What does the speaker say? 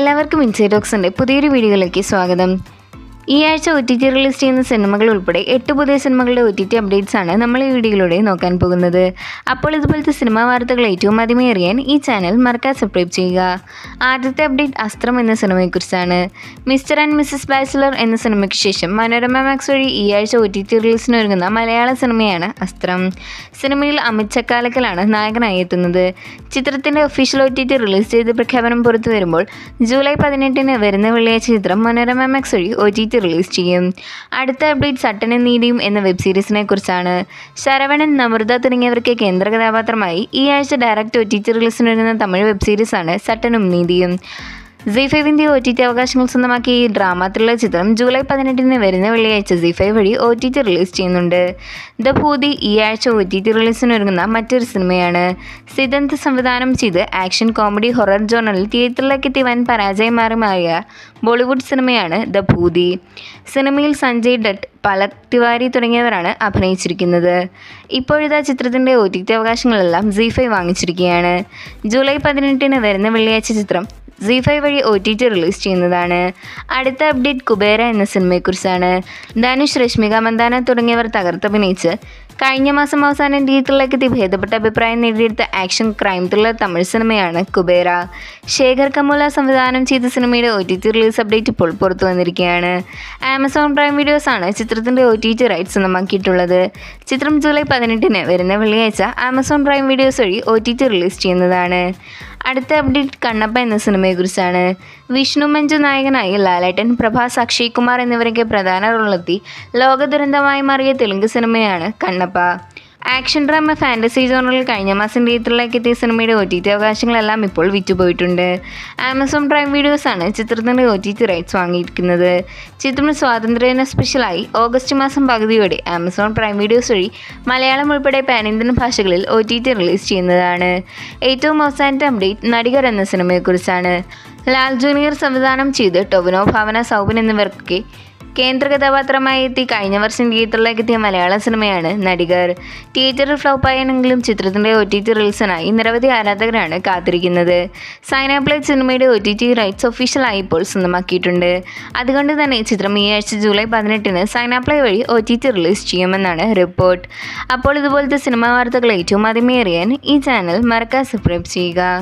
എല്ലാവർക്കും ഇൻസൈഡ് ടോക്സിൻ്റെ പുതിയൊരു വീഡിയോയിലേക്ക് സ്വാഗതം. ഈ ആഴ്ച OTT റിലീസ് ചെയ്യുന്ന സിനിമകൾ ഉൾപ്പെടെ 8 പുതിയ സിനിമകളുടെ OTT അപ്ഡേറ്റ്സ് ആണ് നമ്മൾ ഈ വീഡിയോയിലൂടെ നോക്കാൻ പോകുന്നത്. അപ്പോൾ ഇതുപോലത്തെ സിനിമാ വാർത്തകൾ ഏറ്റവും ആദ്യമേ അറിയാൻ ഈ ചാനൽ മറക്കാതെ സബ്സ്ക്രൈബ് ചെയ്യുക. ആദ്യത്തെ അപ്ഡേറ്റ് അസ്ത്രം എന്ന സിനിമയെക്കുറിച്ചാണ്. മിസ്റ്റർ ആൻഡ് മിസ്സസ് ബാച്ചിലർ എന്ന സിനിമയ്ക്ക് ശേഷം മനോരമ മാക്സ് വഴി ഈ ആഴ്ച OTT റിലീസിന് ഒരുങ്ങുന്ന മലയാള സിനിമയാണ് അസ്ത്രം. സിനിമയിൽ അമിത് ചക്കാലക്കലാണ് നായകനായി എത്തുന്നത്. ചിത്രത്തിൻ്റെ ഒഫീഷ്യൽ OTT റിലീസ് ചെയ്ത് പ്രഖ്യാപനം പുറത്തു വരുമ്പോൾ ജൂലൈ 18 വരുന്ന വെള്ളിയാഴ്ച ചിത്രം മനോരമ മാക്സ് വഴി OTT റിലീസ് ചെയ്യും. അടുത്ത അപ്ഡേറ്റ് സട്ടനും നീതിയും എന്ന വെബ് സീരീസിനെ കുറിച്ചാണ്. ശരവണൻ, നമൃത തുടങ്ങിയവർക്ക് കേന്ദ്ര കഥാപാത്രമായി ഈ ആഴ്ച ഡയറക്റ്റ് OTT റിലീസിനൊരുങ്ങുന്ന തമിഴ് വെബ് സീരീസാണ് സട്ടനും നീതിയും. ZEE5 OTT അവകാശങ്ങൾ സ്വന്തമാക്കിയ ഈ ഡ്രാമ ത്രില്ലർ ചിത്രം ജൂലൈ 18 വരുന്ന വെള്ളിയാഴ്ച ZEE5 വഴി OTT റിലീസ് ചെയ്യുന്നുണ്ട്. ദ ഭൂതി ഈ ആഴ്ച OTT റിലീസിനൊരുങ്ങുന്ന മറ്റൊരു സിനിമയാണ്. സിദ്ധാന്ത് സംവിധാനം ചെയ്ത് ആക്ഷൻ കോമഡി ഹൊറർ ജോണറിൽ തിയേറ്ററിലേക്ക് എത്തി വൻ പരാജയമായി മാറിയ ബോളിവുഡ് സിനിമയാണ് ദ ഭൂതി. സിനിമയിൽ സഞ്ജയ് ദത്ത്, പലക് തിവാരി തുടങ്ങിയവരാണ് അഭിനയിച്ചിരിക്കുന്നത്. ഇപ്പോഴിതാ ചിത്രത്തിൻ്റെ OTT അവകാശങ്ങളെല്ലാം ZEE5 വാങ്ങിച്ചിരിക്കുകയാണ്. ജൂലൈ 18 വരുന്ന വെള്ളിയാഴ്ച ചിത്രം ZEE5 വഴി OTT റിലീസ് ചെയ്യുന്നതാണ്. അടുത്ത അപ്ഡേറ്റ് കുബേര എന്ന സിനിമയെക്കുറിച്ചാണ്. ധനുഷ്, രശ്മിക മന്ദാന തുടങ്ങിയവർ തകർത്തഭിനയിച്ച് കഴിഞ്ഞ മാസം അവസാനം തിയേറ്ററിലേക്ക് എത്തി ഭേദപ്പെട്ട അഭിപ്രായം നേടിയെടുത്ത ആക്ഷൻ ക്രൈം ത്രില്ലർ തമിഴ് സിനിമയാണ് കുബേര. ശേഖർ കമുല സംവിധാനം ചെയ്ത സിനിമയുടെ OTT റിലീസ് അപ്ഡേറ്റ് ഇപ്പോൾ പുറത്തു വന്നിരിക്കുകയാണ്. ആമസോൺ പ്രൈം വീഡിയോസ് ആണ് ചിത്രത്തിൻ്റെ OTT റൈറ്റ്സ് സ്വന്തമാക്കിയിട്ടുള്ളത്. ചിത്രം ജൂലൈ 18 വരുന്ന വെള്ളിയാഴ്ച ആമസോൺ പ്രൈം വീഡിയോസ് വഴി OTT റിലീസ് ചെയ്യുന്നതാണ്. അടുത്ത അപ്ഡേറ്റ് കണ്ണപ്പ എന്ന സിനിമയെക്കുറിച്ചാണ്. വിഷ്ണു മഞ്ജു നായകനായി ലാലേട്ടൻ, പ്രഭാസ്, അക്ഷയ് കുമാർ എന്നിവരൊക്കെ പ്രധാന റോളിലെത്തി ലോക ദുരന്തമായി മാറിയ തെലുങ്ക് സിനിമയാണ് കണ്ണപ്പ. ആക്ഷൻ ഡ്രാമ ഫാൻറ്റസി ജോണറിൽ കഴിഞ്ഞ മാസം തിയേറ്ററിലേക്ക് എത്തിയ സിനിമയുടെ OTT അവകാശങ്ങളെല്ലാം ഇപ്പോൾ വിറ്റുപോയിട്ടുണ്ട്. ആമസോൺ പ്രൈം വീഡിയോസ് ആണ് ചിത്രത്തിൻ്റെ OTT റൈറ്റ്സ് വാങ്ങിയിരിക്കുന്നത്. ചിത്രം സ്വാതന്ത്ര്യദിന സ്പെഷ്യലായി ഓഗസ്റ്റ് മാസം പകുതിയോടെ ആമസോൺ പ്രൈം വീഡിയോസ് വഴി മലയാളം ഉൾപ്പെടെ പാൻ ഇന്ത്യൻ ഭാഷകളിൽ OTT റിലീസ് ചെയ്യുന്നതാണ്. ഏറ്റവും അവസാനത്തെ അപ്ഡേറ്റ് നടികർ എന്ന സിനിമയെക്കുറിച്ചാണ്. ലാൽ ജൂനിയർ സംവിധാനം ചെയ്ത് ടൊവിനോ, ഭാവന, സൗബിൻ എന്നിവർക്ക് കേന്ദ്ര കഥാപാത്രമായി എത്തി കഴിഞ്ഞ വർഷം തിയേറ്ററിലേക്ക് എത്തിയ മലയാള സിനിമയാണ് നടികർ. തിയേറ്ററിൽ ഫ്ലോപ്പായെങ്കിലും ചിത്രത്തിൻ്റെ OTT റിലീസിനായി നിരവധി ആരാധകരാണ് കാത്തിരിക്കുന്നത്. സൈനാപ്ലേ സിനിമയുടെ OTT റൈറ്റ്സ് ഒഫീഷ്യലായി ഇപ്പോൾ സ്വന്തമാക്കിയിട്ടുണ്ട്. അതുകൊണ്ട് തന്നെ ചിത്രം ഈ ആഴ്ച ജൂലൈ 18 സൈനാപ്ലേ വഴി OTT റിലീസ് ചെയ്യുമെന്നാണ് റിപ്പോർട്ട്. അപ്പോൾ ഇതുപോലത്തെ സിനിമാ വാർത്തകൾ ഏറ്റവും ആദ്യമേ അറിയാൻ ഈ ചാനൽ മറക്കാതെ സബ്സ്ക്രൈബ് ചെയ്യുക.